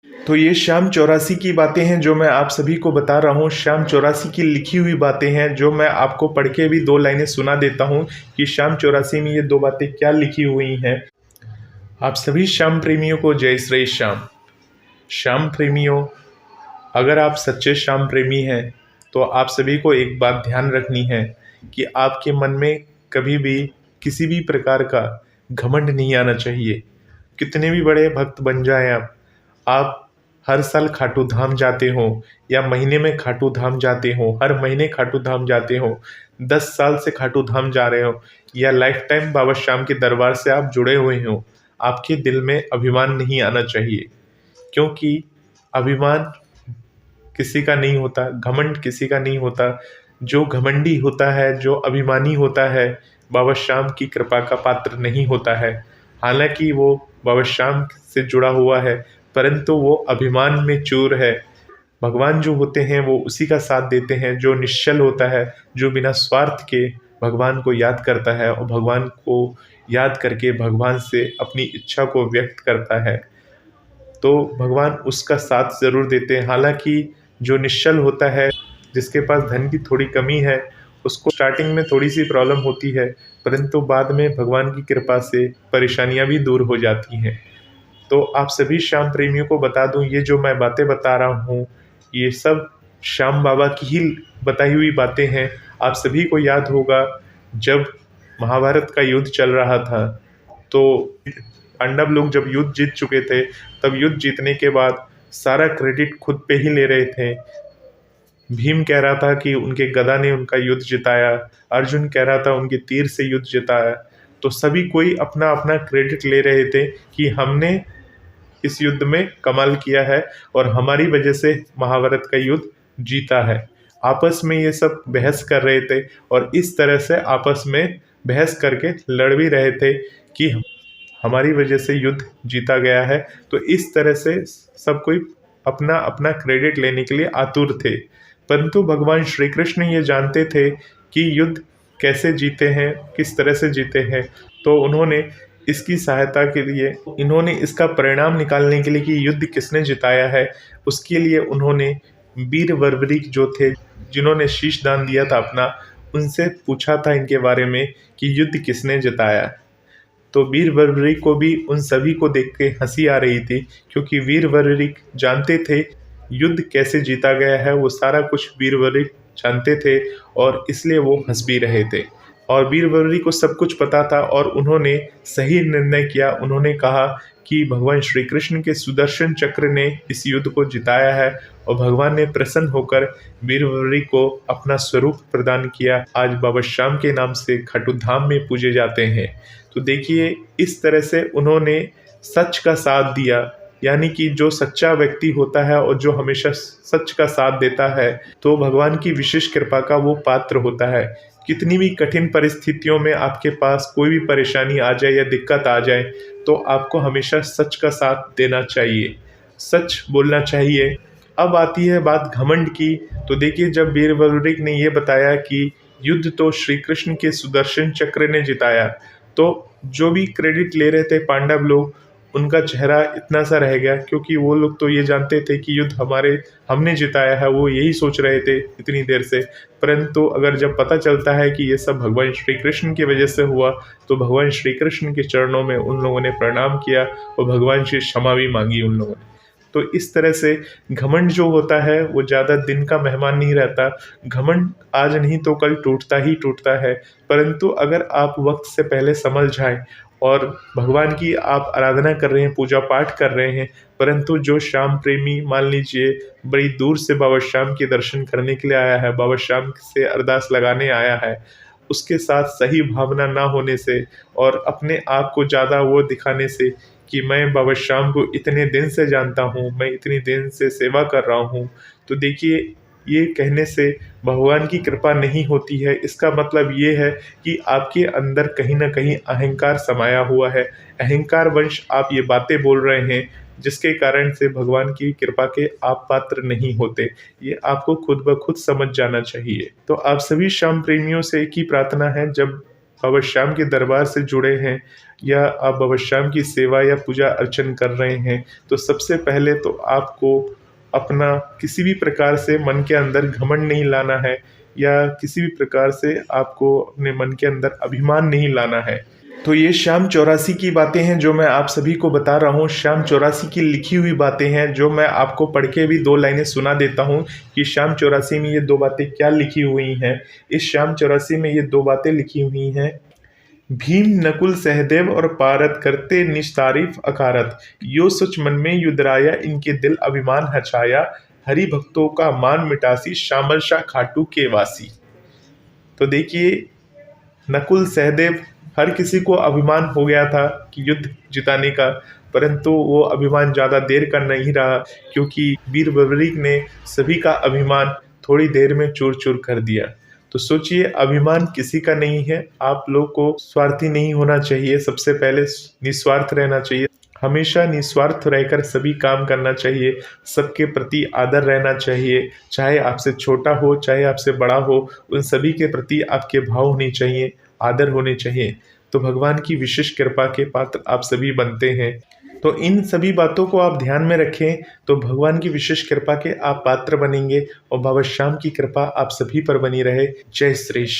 तो ये श्याम चौरासी की बातें हैं जो मैं आप सभी को बता रहा हूँ। श्याम चौरासी की लिखी हुई बातें हैं जो मैं आपको पढ़ के भी 2 लाइनें सुना देता हूँ कि श्याम चौरासी में ये 2 बातें क्या लिखी हुई हैं। आप सभी श्याम प्रेमियों को जय श्री श्याम। श्याम प्रेमियों, अगर आप सच्चे श्याम प्रेमी हैं तो आप सभी को एक बात ध्यान रखनी है कि आपके मन में कभी भी किसी भी प्रकार का घमंड नहीं आना चाहिए। कितने भी बड़े भक्त बन जाएं आप हर साल खाटू धाम जाते हो या महीने में खाटू धाम जाते हो, हर महीने खाटू धाम जाते हो, 10 साल से खाटू धाम जा रहे हो या लाइफ टाइम बाबा श्याम के दरबार से आप जुड़े हुए हो, आपके दिल में अभिमान नहीं आना चाहिए। क्योंकि अभिमान किसी का नहीं होता, घमंड किसी का नहीं होता। जो घमंडी होता है, जो अभिमानी होता है, बाबा श्याम की कृपा का पात्र नहीं होता है। हालांकि वो बाबा श्याम से जुड़ा हुआ है, परंतु वो अभिमान में चूर है। भगवान जो होते हैं वो उसी का साथ देते हैं जो निश्चल होता है, जो बिना स्वार्थ के भगवान को याद करता है और भगवान को याद करके भगवान से अपनी इच्छा को व्यक्त करता है, तो भगवान उसका साथ ज़रूर देते हैं। हालांकि जो निश्चल होता है, जिसके पास धन की थोड़ी कमी है, उसको स्टार्टिंग में थोड़ी सी प्रॉब्लम होती है, परंतु बाद में भगवान की कृपा से परेशानियां भी दूर हो जाती हैं। तो आप सभी श्याम प्रेमियों को बता दूं, ये जो मैं बातें बता रहा हूँ ये सब श्याम बाबा की ही बताई हुई बातें हैं। आप सभी को याद होगा जब महाभारत का युद्ध चल रहा था, तो पांडव लोग जब युद्ध जीत चुके थे, तब युद्ध जीतने के बाद सारा क्रेडिट खुद पे ही ले रहे थे। भीम कह रहा था कि उनके गदा ने उनका युद्ध जिताया, अर्जुन कह रहा था उनके तीर से युद्ध जिताया। तो सभी कोई अपना अपना क्रेडिट ले रहे थे कि हमने इस युद्ध में कमाल किया है और हमारी वजह से महाभारत का युद्ध जीता है। आपस में ये सब बहस कर रहे थे और इस तरह से आपस में बहस करके लड़ भी रहे थे कि हमारी वजह से युद्ध जीता गया है। तो इस तरह से सब कोई अपना अपना क्रेडिट लेने के लिए आतुर थे, परंतु भगवान श्री कृष्ण ये जानते थे कि युद्ध कैसे जीते हैं, किस तरह से जीते हैं। तो उन्होंने इसकी सहायता के लिए, इन्होंने इसका परिणाम निकालने के लिए कि युद्ध किसने जिताया है, उसके लिए उन्होंने वीर वरवरिक जो थे, जिन्होंने शीश दान दिया था अपना, उनसे पूछा था इनके बारे में कि युद्ध किसने जिताया। तो वीर वरवरिक को भी उन सभी को देख के हंसी आ रही थी, क्योंकि वीर वरवरिक जानते थे युद्ध कैसे जीता गया है, वो सारा कुछ वीर वरवरिक जानते थे और इसलिए वो हंस भी रहे थे। और वीर वरवरिक को सब कुछ पता था और उन्होंने सही निर्णय किया। उन्होंने कहा कि भगवान श्री कृष्ण के सुदर्शन चक्र ने इस युद्ध को जिताया है और भगवान ने प्रसन्न होकर वीर वरवरिक को अपना स्वरूप प्रदान किया। आज बाबा श्याम के नाम से खाटू धाम में पूजे जाते हैं। तो देखिए, इस तरह से उन्होंने सच का साथ दिया, यानी कि जो सच्चा व्यक्ति होता है और जो हमेशा सच का साथ देता है, तो भगवान की विशेष कृपा का वो पात्र होता है। कितनी भी कठिन परिस्थितियों में आपके पास कोई भी परेशानी आ जाए या दिक्कत आ जाए, तो आपको हमेशा सच का साथ देना चाहिए, सच बोलना चाहिए। अब आती है बात घमंड की। तो देखिए, जब वीर वरवरिक ने ये बताया कि युद्ध तो श्री कृष्ण के सुदर्शन चक्र ने जिताया, तो जो भी क्रेडिट ले रहे थे पांडव लोग, उनका चेहरा इतना सा रह गया, क्योंकि वो लोग तो ये जानते थे कि युद्ध हमने जिताया है, वो यही सोच रहे थे इतनी देर से। परंतु अगर जब पता चलता है कि ये सब भगवान श्री कृष्ण की वजह से हुआ, तो भगवान श्री कृष्ण के चरणों में उन लोगों ने प्रणाम किया और भगवान से क्षमा भी मांगी उन लोगों ने। तो इस तरह से घमंड जो होता है वो ज़्यादा दिन का मेहमान नहीं रहता। घमंड आज नहीं तो कल टूटता ही टूटता है, परंतु अगर आप वक्त से पहले संभल जाएं और भगवान की आप आराधना कर रहे हैं, पूजा पाठ कर रहे हैं, परंतु जो श्याम प्रेमी मान लीजिए बड़ी दूर से बाबा श्याम के दर्शन करने के लिए आया है, बाबा श्याम से अरदास लगाने आया है, उसके साथ सही भावना ना होने से और अपने आप को ज़्यादा वो दिखाने से कि मैं बाबा श्याम को इतने दिन से जानता हूँ, मैं इतनी दिन से सेवा कर रहा हूँ, तो देखिए, ये कहने से भगवान की कृपा नहीं होती है। इसका मतलब ये है कि आपके अंदर कहीं ना कहीं अहंकार समाया हुआ है। अहंकार वंश आप ये बातें बोल रहे हैं, जिसके कारण से भगवान की कृपा के आप पात्र नहीं होते। ये आपको खुद ब खुद समझ जाना चाहिए। तो आप सभी श्याम प्रेमियों से एक ही प्रार्थना है, जब बाबा श्याम के दरबार से जुड़े हैं या आप बाबा श्याम की सेवा या पूजा अर्चन कर रहे हैं, तो सबसे पहले तो आपको अपना किसी भी प्रकार से मन के अंदर घमंड नहीं लाना है या किसी भी प्रकार से आपको अपने मन के अंदर अभिमान नहीं लाना है। तो ये श्याम 84 की बातें हैं जो मैं आप सभी को बता रहा हूँ। श्याम 84 की लिखी हुई बातें हैं जो मैं आपको पढ़ के भी 2 लाइनें सुना देता हूँ कि श्याम 84 में ये 2 बातें क्या लिखी हुई हैं। इस श्याम 84 में ये 2 बातें लिखी हुई हैं। भीम नकुल सहदेव और पारत करते निस्तारीफ अकारत, यो सच मन में युदराया इनके दिल अभिमान हचाया, हरि भक्तों का मान मिटासी श्यामल शाह खाटू के वासी। तो देखिए, नकुल सहदेव हर किसी को अभिमान हो गया था कि युद्ध जिताने का, परंतु वो अभिमान ज़्यादा देर का नहीं रहा क्योंकि वीर बबरीक ने सभी का अभिमान थोड़ी देर में चूर चूर कर दिया। तो सोचिए, अभिमान किसी का नहीं है। आप लोग को स्वार्थी नहीं होना चाहिए, सबसे पहले निस्वार्थ रहना चाहिए। हमेशा निस्वार्थ रहकर सभी काम करना चाहिए, सबके प्रति आदर रहना चाहिए, चाहे आपसे छोटा हो चाहे आपसे बड़ा हो, उन सभी के प्रति आपके भाव होने चाहिए, आदर होने चाहिए। तो भगवान की विशेष कृपा के पात्र आप सभी बनते हैं। तो इन सभी बातों को आप ध्यान में रखें तो भगवान की विशेष कृपा के आप पात्र बनेंगे और बाबा श्याम की कृपा आप सभी पर बनी रहे। जय श्री श्याम।